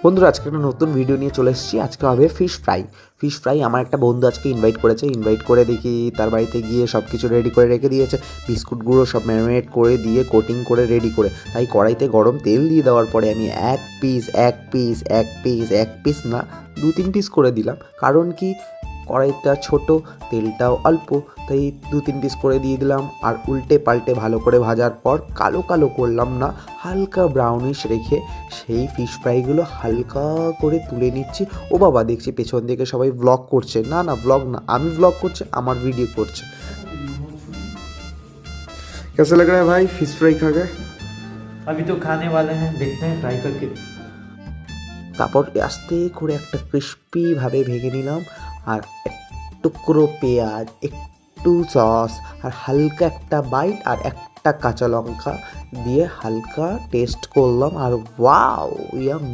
বন্ধুরা আজকে একটা নতুন ভিডিও নিয়ে চলে এসেছি। আজকে হবে ফিশ ফ্রাই। আমার একটা বন্ধু আজকে ইনভাইট করে দেখি তার বাড়িতে গিয়ে সব কিছু রেডি করে রেখে দিয়েছে। বিস্কুট গুঁড়ো সব ম্যারিনেট করে দিয়ে কোটিং করে রেডি করে, তাই কড়াইতে গরম তেল দিয়ে দেওয়ার পরে আমি এক পিস না 2-3 পিস করে দিলাম। কারণ কি, কড়াইটা ছোট, তেলটাও অল্প, তাই 2-3 পিস করে দিয়ে দিলাম। আর উল্টে পাল্টে ভালো করে ভাজার পর কালো কালো করলাম না, হালকা ব্রাউনিশ রেখে সেই ফিশ ফ্রাইগুলো হালকা করে তুলে নিচ্ছি। ও বাবা, দেখছি পেছন থেকে সবাই ব্লগ করছে। না না, ব্লগ না, আমি ব্লগ করছি, আমার ভিডিও করছে। कैसा लग रहा है भाई फिश फ्राई खा के? अभी तो खाने वाले हैं, देखते हैं फ्राई करके। তারপর আস্তে করে একটা ক্রিস্পি ভাবে ভেঙে নিলাম, আর এক টুকরো পেঁয়াজ, একটু সস, আর হালকা একটা বাইট আর একটা কাঁচা লঙ্কা দিয়ে হালকা টেস্ট করলাম, আর ওয়াও,